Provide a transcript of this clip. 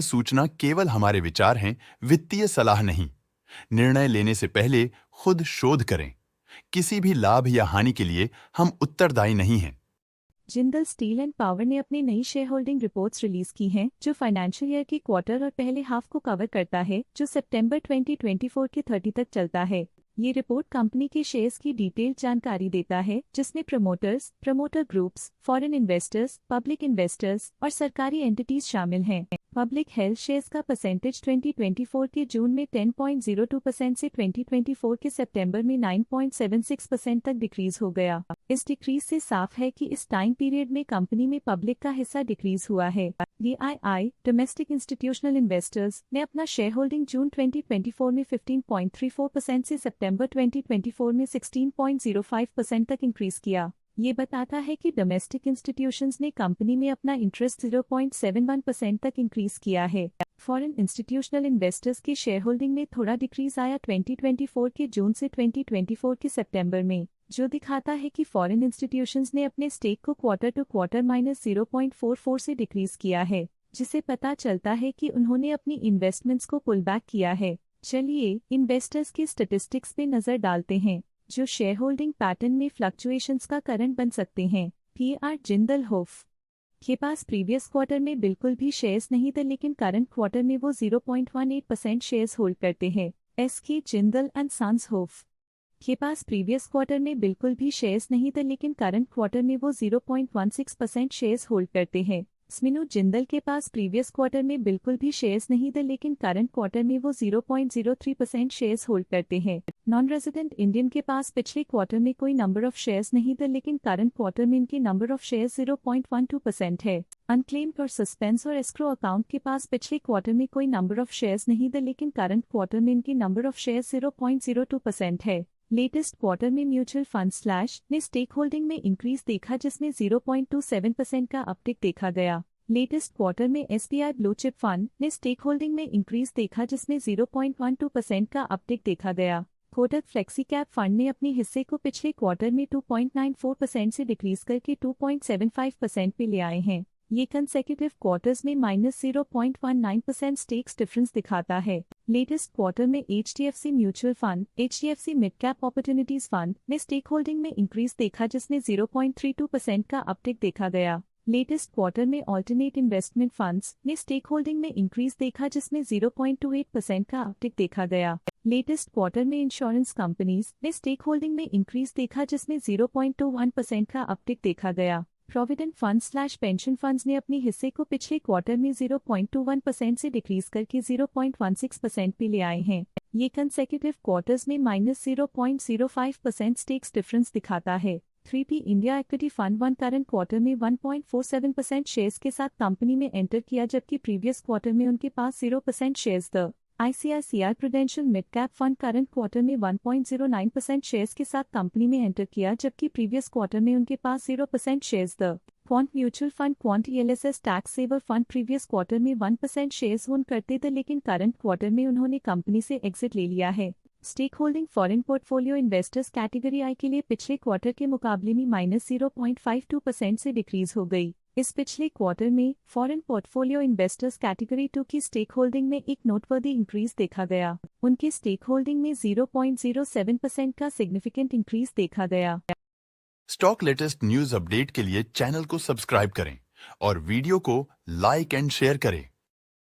सूचना केवल हमारे विचार हैं, वित्तीय सलाह नहीं। निर्णय लेने से पहले खुद शोध करें। किसी भी लाभ या हानि के लिए हम उत्तरदायी नहीं हैं। जिंदल स्टील एंड पावर ने अपनी नई शेयर होल्डिंग रिपोर्ट्स रिलीज की हैं, जो फाइनेंशियल ईयर के क्वार्टर और पहले हाफ को कवर करता है, जो सितंबर 2024 के 30 तक चलता है। ये रिपोर्ट कंपनी के शेयर्स की डिटेल्ड जानकारी देता है, जिसमें promoters, promoter groups, foreign investors, public investors और सरकारी एंटिटीज शामिल हैं। पब्लिक हेल्थ शेयर्स का परसेंटेज 2024 के जून में 10.02% से 2024 के सितंबर में 9.76% तक डिक्रीज हो गया। इस डिक्रीज से साफ है कि इस टाइम पीरियड में कंपनी में पब्लिक का हिस्सा डिक्रीज हुआ है। DII डोमेस्टिक इंस्टीट्यूशनल इन्वेस्टर्स ने अपना शेयर होल्डिंग जून 2024 में 15.34% से सितंबर 2024 में 16.05% तक इंक्रीज किया। ये बताता है कि डोमेस्टिक इंस्टीट्यूशंस ने कंपनी में अपना इंटरेस्ट 0.71% तक इंक्रीज किया है। फॉरेन इंस्टीट्यूशनल इन्वेस्टर्स की शेयर होल्डिंग में थोड़ा डिक्रीज आया 2024 के जून से 2024 के सितंबर में, जो दिखाता है कि फॉरेन इंस्टीट्यूशंस ने अपने स्टेक को क्वार्टर टू क्वार्टर -0.44 से डिक्रीज किया है, जिसे पता चलता है कि उन्होंने अपनी इन्वेस्टमेंट्स को पुल बैक किया है। चलिए इन्वेस्टर्स की स्टैटिस्टिक्स पे नजर डालते हैं, जो शेयर होल्डिंग पैटर्न में फ्लक्चुएशंस का कारण बन सकते हैं। PR जिंदल होफ के पास प्रीवियस क्वार्टर में बिल्कुल भी शेयर्स नहीं थे, लेकिन करंट क्वार्टर में वो 0.18% शेयर्स होल्ड करते हैं। SK जिंदल एंड सन्स होफ के पास प्रीवियस क्वार्टर में बिल्कुल भी शेयर्स नहीं थे, लेकिन करंट क्वार्टर में वो 0.16% शेयर्स होल्ड करते हैं। स्मिनु जिंदल के पास प्रीवियस क्वार्टर में बिल्कुल भी शेयर्स नहीं थे, लेकिन करंट क्वार्टर में वो 0.03% शेयर्स होल्ड करते हैं। नॉन रेजिडेंट इंडियन के पास पिछले क्वार्टर में कोई नंबर ऑफ शेयर्स नहीं थे, लेकिन करंट क्वार्टर में इनकी नंबर ऑफ शेयर्स 0.12% है। अनक्लेम्ड और सस्पेंस और एस्क्रो अकाउंट के पास पिछले क्वार्टर में कोई नंबर ऑफ शेयर्स नहीं थे, लेकिन करंट क्वार्टर में इनकी नंबर ऑफ शेयर्स 0.02% है। लेटेस्ट क्वार्टर में म्यूचुअल फंड स्लैश ने स्टेक होल्डिंग में इंक्रीज देखा, जिसमें 0.27% का अपटिक देखा गया। लेटेस्ट क्वार्टर में SBI ब्लू चिप फंड ने स्टेक होल्डिंग में इंक्रीज देखा, जिसमें 0.12% का अपटिक देखा गया। कोटक फ्लेक्सी कैप फंड ने अपने हिस्से को पिछले क्वार्टर में 2.94% से डिक्रीज करके 2.75% पे ले आए हैं। ये कंसेक्यूटिव क्वार्टर्स में -0.19% स्टेक्स डिफरेंस दिखाता है। लेटेस्ट क्वार्टर में HDFC mutual fund, HDFC mid cap opportunities fund ने स्टेक होल्डिंग में इंक्रीज देखा, जिसमें 0.32% का अपटिक देखा गया। लेटेस्ट क्वार्टर में ऑल्टरनेट इन्वेस्टमेंट फंड्स ने स्टेक होल्डिंग में इंक्रीज देखा, जिसमें 0.28% का अपटिक देखा गया। लेटेस्ट क्वार्टर में इंश्योरेंस कंपनीज ने स्टेक होल्डिंग में इंक्रीज देखा, जिसमें 0.21% का अपटिक देखा गया। Provident fund slash pension funds ने अपने हिस्से को पिछले क्वार्टर में 0.21% से डिक्रीज करके 0.16% पे ले आए हैं। ये कंसेक्यूटिव क्वार्टर्स में -0.05% स्टेक्स डिफरेंस दिखाता है। 3P India equity fund 1 current quarter में 1.47% शेयर्स के साथ कंपनी में एंटर किया, जबकि प्रीवियस क्वार्टर में उनके पास 0% शेयर्स थे। ICICI prudential mid cap fund current quarter में 1.09% शेयर्स के साथ कंपनी में एंटर किया, जबकि प्रीवियस क्वार्टर में उनके पास 0% शेयर्स थे। Quant mutual fund quant ELSS tax saver fund previous quarter में 1% शेयर्स ओन करते थे, लेकिन करंट क्वार्टर में उन्होंने कंपनी से एग्जिट ले लिया है। Stake holding foreign portfolio investors category I के लिए पिछले क्वार्टर के मुकाबले में -0.52% से डिक्रीज हो गई। इस पिछले क्वार्टर में फॉरेन पोर्टफोलियो इन्वेस्टर्स कैटेगरी 2 की स्टेक होल्डिंग में एक नोटवर्दी इंक्रीज देखा गया। उनकी स्टेक होल्डिंग में 0.07% का सिग्निफिकेंट इंक्रीज देखा गया। स्टॉक लेटेस्ट न्यूज अपडेट के लिए चैनल को सब्सक्राइब करें और वीडियो को लाइक एंड शेयर करें।